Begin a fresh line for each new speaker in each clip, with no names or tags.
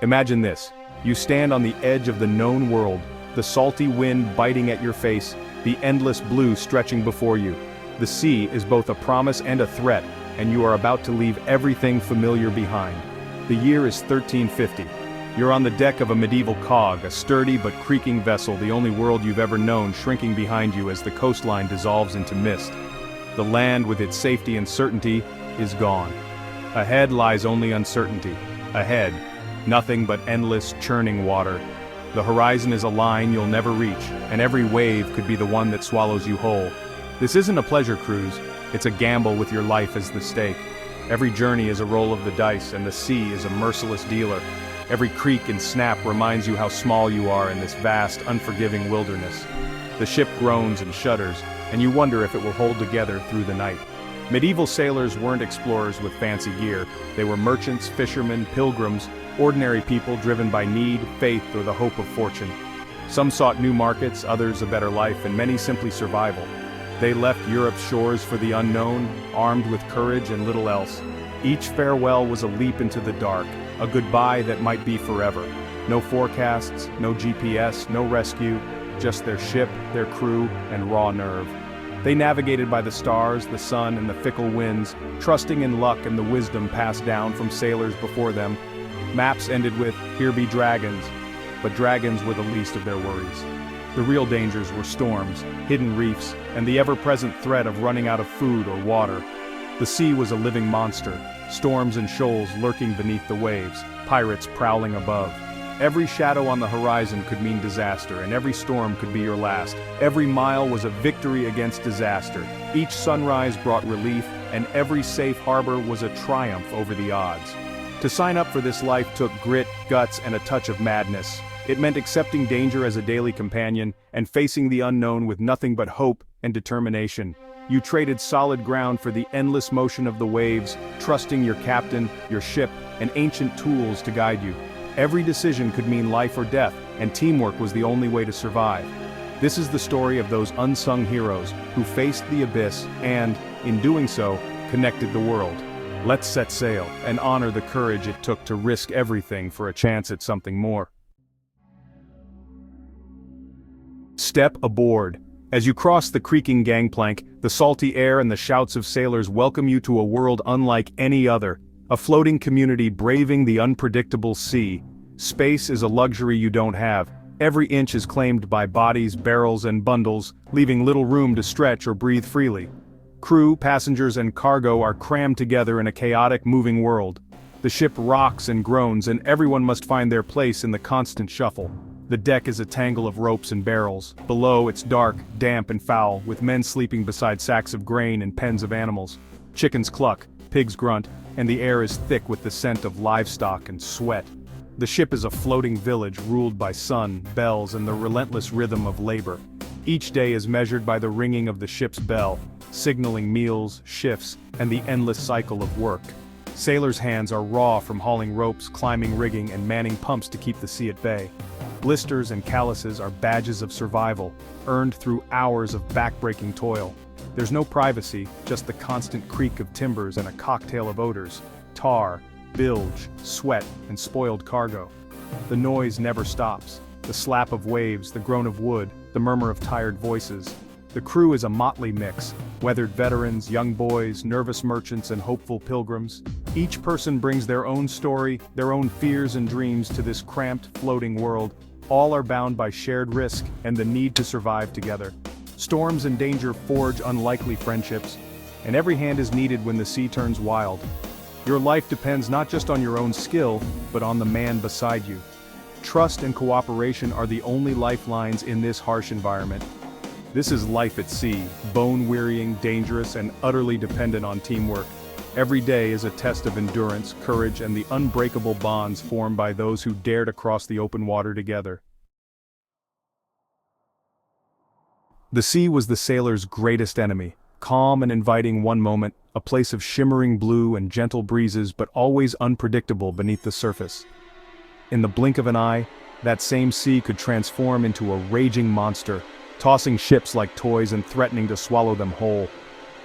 Imagine this. You stand on the edge of the known world, the salty wind biting at your face, the endless blue stretching before you. The sea is both a promise and a threat, and you are about to leave everything familiar behind. The year is 1350. You're on the deck of a medieval cog, a sturdy but creaking vessel, the only world you've ever known shrinking behind you as the coastline dissolves into mist. The land with its safety and certainty is gone. Ahead lies only uncertainty. Ahead, nothing but endless, churning water. The horizon is a line you'll never reach, and every wave could be the one that swallows you whole. This isn't a pleasure cruise, it's a gamble with your life as the stake. Every journey is a roll of the dice, and the sea is a merciless dealer. Every creak and snap reminds you how small you are in this vast, unforgiving wilderness. The ship groans and shudders, and you wonder if it will hold together through the night. Medieval sailors weren't explorers with fancy gear. They were merchants, fishermen, pilgrims, ordinary people driven by need, faith, or the hope of fortune. Some sought new markets, others a better life, and many simply survival. They left Europe's shores for the unknown, armed with courage and little else. Each farewell was a leap into the dark, a goodbye that might be forever. No forecasts, no GPS, no rescue, just their ship, their crew, and raw nerve. They navigated by the stars, the sun, and the fickle winds, trusting in luck and the wisdom passed down from sailors before them. Maps ended with, "Here be dragons," but dragons were the least of their worries. The real dangers were storms, hidden reefs, and the ever-present threat of running out of food or water. The sea was a living monster, storms and shoals lurking beneath the waves, pirates prowling above. Every shadow on the horizon could mean disaster, and every storm could be your last. Every mile was a victory against disaster. Each sunrise brought relief, and every safe harbor was a triumph over the odds. To sign up for this life took grit, guts, and a touch of madness. It meant accepting danger as a daily companion, and facing the unknown with nothing but hope and determination. You traded solid ground for the endless motion of the waves, trusting your captain, your ship, and ancient tools to guide you. Every decision could mean life or death, and teamwork was the only way to survive. This is the story of those unsung heroes who faced the abyss and, in doing so, connected the world. Let's set sail and honor the courage it took to risk everything for a chance at something more. Step aboard. As you cross the creaking gangplank, the salty air and the shouts of sailors welcome you to a world unlike any other. A floating community braving the unpredictable sea. Space is a luxury you don't have. Every inch is claimed by bodies, barrels, and bundles, leaving little room to stretch or breathe freely. Crew, passengers, and cargo are crammed together in a chaotic, moving world. The ship rocks and groans, and everyone must find their place in the constant shuffle. The deck is a tangle of ropes and barrels. Below, it's dark, damp, and foul, with men sleeping beside sacks of grain and pens of animals. Chickens cluck, pigs grunt, and the air is thick with the scent of livestock and sweat. The ship is a floating village ruled by sun, bells, and the relentless rhythm of labor. Each day is measured by the ringing of the ship's bell, signaling meals, shifts, and the endless cycle of work. Sailors' hands are raw from hauling ropes, climbing rigging, and manning pumps to keep the sea at bay. Blisters and calluses are badges of survival, earned through hours of back-breaking toil. There's no privacy, just the constant creak of timbers and a cocktail of odors: tar, bilge, sweat, and spoiled cargo. The noise never stops. The slap of waves, the groan of wood, the murmur of tired voices. The crew is a motley mix: weathered veterans, young boys, nervous merchants, and hopeful pilgrims. Each person brings their own story, their own fears and dreams to this cramped, floating world. All are bound by shared risk and the need to survive together. Storms and danger forge unlikely friendships, and every hand is needed when the sea turns wild. Your life depends not just on your own skill, but on the man beside you. Trust and cooperation are the only lifelines in this harsh environment. This is life at sea, bone-wearying, dangerous, and utterly dependent on teamwork. Every day is a test of endurance, courage, and the unbreakable bonds formed by those who dare to cross the open water together. The sea was the sailor's greatest enemy, calm and inviting one moment, a place of shimmering blue and gentle breezes, but always unpredictable beneath the surface. In the blink of an eye, that same sea could transform into a raging monster, tossing ships like toys and threatening to swallow them whole.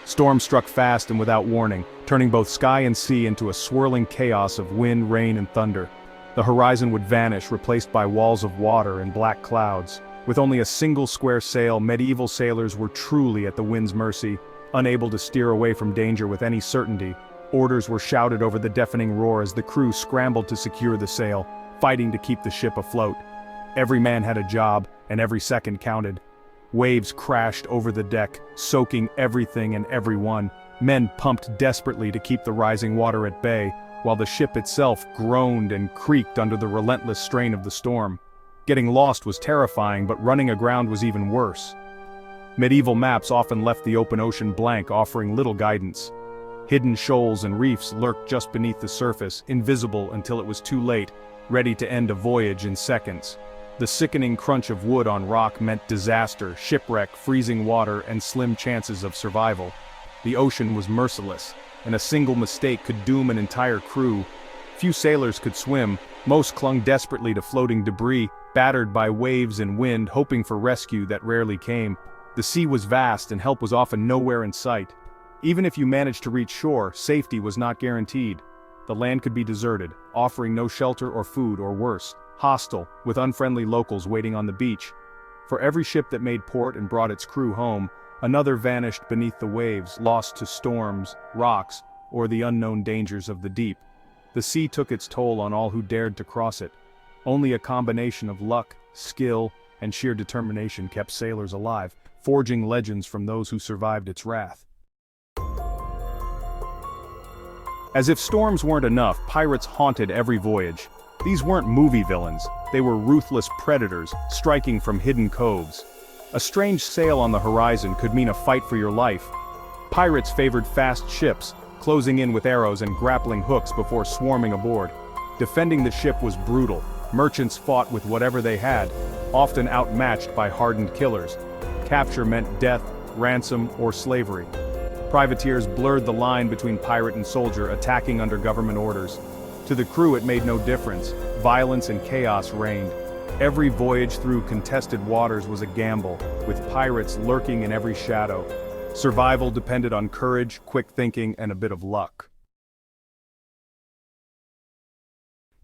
Storms struck fast and without warning, turning both sky and sea into a swirling chaos of wind, rain, and thunder. The horizon would vanish, replaced by walls of water and black clouds. With only a single square sail, medieval sailors were truly at the wind's mercy, unable to steer away from danger with any certainty. Orders were shouted over the deafening roar as the crew scrambled to secure the sail, fighting to keep the ship afloat. Every man had a job, and every second counted. Waves crashed over the deck, soaking everything and everyone. Men pumped desperately to keep the rising water at bay, while the ship itself groaned and creaked under the relentless strain of the storm. Getting lost was terrifying, but running aground was even worse. Medieval maps often left the open ocean blank, offering little guidance. Hidden shoals and reefs lurked just beneath the surface, invisible until it was too late, ready to end a voyage in seconds. The sickening crunch of wood on rock meant disaster, shipwreck, freezing water, and slim chances of survival. The ocean was merciless, and a single mistake could doom an entire crew. Few sailors could swim, most clung desperately to floating debris, battered by waves and wind, hoping for rescue that rarely came. The sea was vast and help was often nowhere in sight. Even if you managed to reach shore, safety was not guaranteed. The land could be deserted, offering no shelter or food, or worse, hostile, with unfriendly locals waiting on the beach. For every ship that made port and brought its crew home, another vanished beneath the waves, lost to storms, rocks, or the unknown dangers of the deep. The sea took its toll on all who dared to cross it. Only a combination of luck, skill, and sheer determination kept sailors alive, forging legends from those who survived its wrath. As if storms weren't enough, pirates haunted every voyage. These weren't movie villains, they were ruthless predators, striking from hidden coves. A strange sail on the horizon could mean a fight for your life. Pirates favored fast ships, closing in with arrows and grappling hooks before swarming aboard. Defending the ship was brutal. Merchants fought with whatever they had, often outmatched by hardened killers. Capture meant death, ransom, or slavery. Privateers blurred the line between pirate and soldier, attacking under government orders. To the crew it made no difference. Violence and chaos reigned. Every voyage through contested waters was a gamble, with pirates lurking in every shadow. Survival depended on courage, quick thinking, and a bit of luck.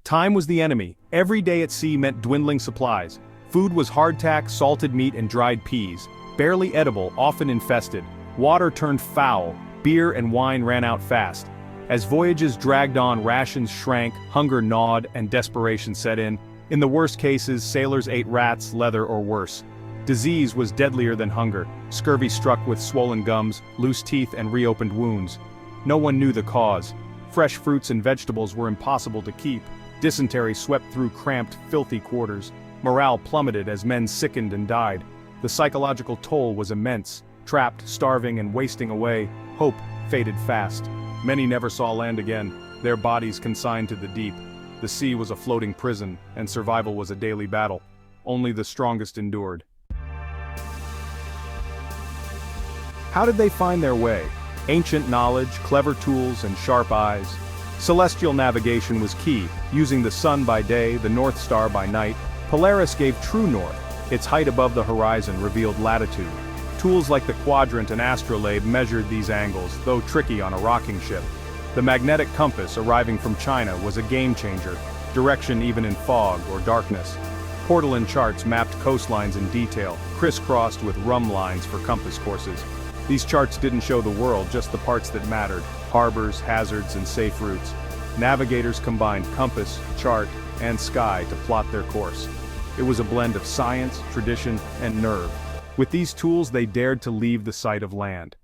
Time was the enemy. Every day at sea meant dwindling supplies. Food was hardtack, salted meat, and dried peas. Barely edible, often infested. Water turned foul. Beer and wine ran out fast. As voyages dragged on, rations shrank, hunger gnawed, and desperation set in. In the worst cases, sailors ate rats, leather, or worse. Disease was deadlier than hunger. Scurvy struck with swollen gums, loose teeth, and reopened wounds. No one knew the cause. Fresh fruits and vegetables were impossible to keep. Dysentery swept through cramped, filthy quarters. Morale plummeted as men sickened and died. The psychological toll was immense. Trapped, starving, and wasting away, hope faded fast. Many never saw land again, their bodies consigned to the deep. The sea was a floating prison, and survival was a daily battle. Only the strongest endured. How did they find their way? Ancient knowledge, clever tools, and sharp eyes. Celestial navigation was key, using the sun by day, the North Star by night. Polaris gave true north. Its height above the horizon revealed latitude. Tools like the quadrant and astrolabe measured these angles, though tricky on a rocking ship. The magnetic compass arriving from China was a game-changer, direction even in fog or darkness. Portolan charts mapped coastlines in detail, crisscrossed with rum lines for compass courses. These charts didn't show the world, just the parts that mattered: harbors, hazards, and safe routes. Navigators combined compass, chart, and sky to plot their course. It was a blend of science, tradition, and nerve. With these tools, they dared to leave the sight of land.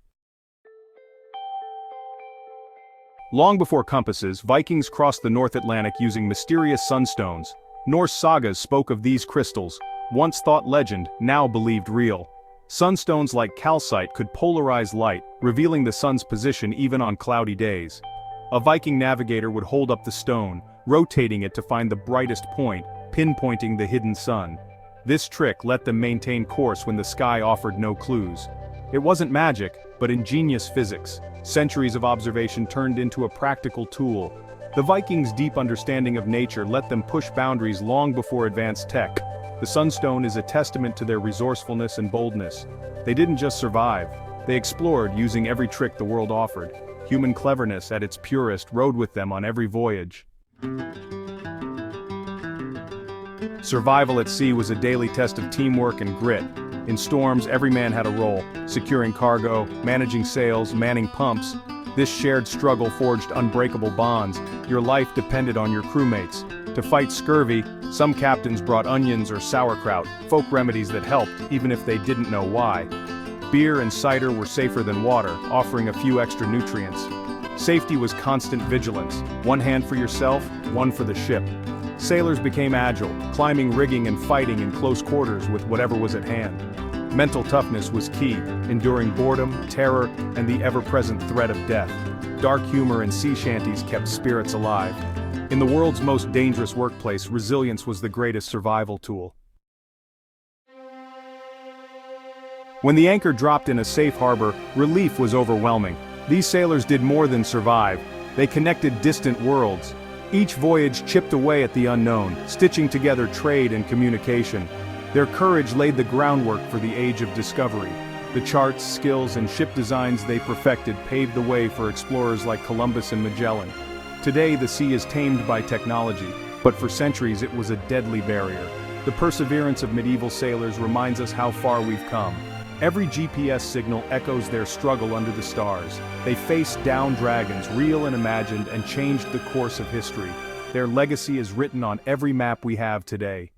Long before compasses, Vikings crossed the North Atlantic using mysterious sunstones. Norse sagas spoke of these crystals, once thought legend, now believed real. Sunstones like calcite could polarize light, revealing the sun's position even on cloudy days. A Viking navigator would hold up the stone, rotating it to find the brightest point, pinpointing the hidden sun. This trick let them maintain course when the sky offered no clues. It wasn't magic, but ingenious physics. Centuries of observation turned into a practical tool. The Vikings' deep understanding of nature let them push boundaries long before advanced tech. The sunstone is a testament to their resourcefulness and boldness. They didn't just survive, they explored using every trick the world offered. Human cleverness at its purest rode with them on every voyage. Survival at sea was a daily test of teamwork and grit. In storms, every man had a role, securing cargo, managing sails, manning pumps. This shared struggle forged unbreakable bonds. Your life depended on your crewmates. To fight scurvy, some captains brought onions or sauerkraut, folk remedies that helped, even if they didn't know why. Beer and cider were safer than water, offering a few extra nutrients. Safety was constant vigilance, one hand for yourself, one for the ship. Sailors became agile, climbing rigging and fighting in close quarters with whatever was at hand. Mental toughness was key, enduring boredom, terror, and the ever-present threat of death. Dark humor and sea shanties kept spirits alive. In the world's most dangerous workplace, resilience was the greatest survival tool. When the anchor dropped in a safe harbor, relief was overwhelming. These sailors did more than survive. They connected distant worlds. Each voyage chipped away at the unknown, stitching together trade and communication. Their courage laid the groundwork for the age of discovery. The charts, skills, and ship designs they perfected paved the way for explorers like Columbus and Magellan. Today, the sea is tamed by technology, but for centuries it was a deadly barrier. The perseverance of medieval sailors reminds us how far we've come. Every GPS signal echoes their struggle under the stars. They faced down dragons, real and imagined, and changed the course of history. Their legacy is written on every map we have today.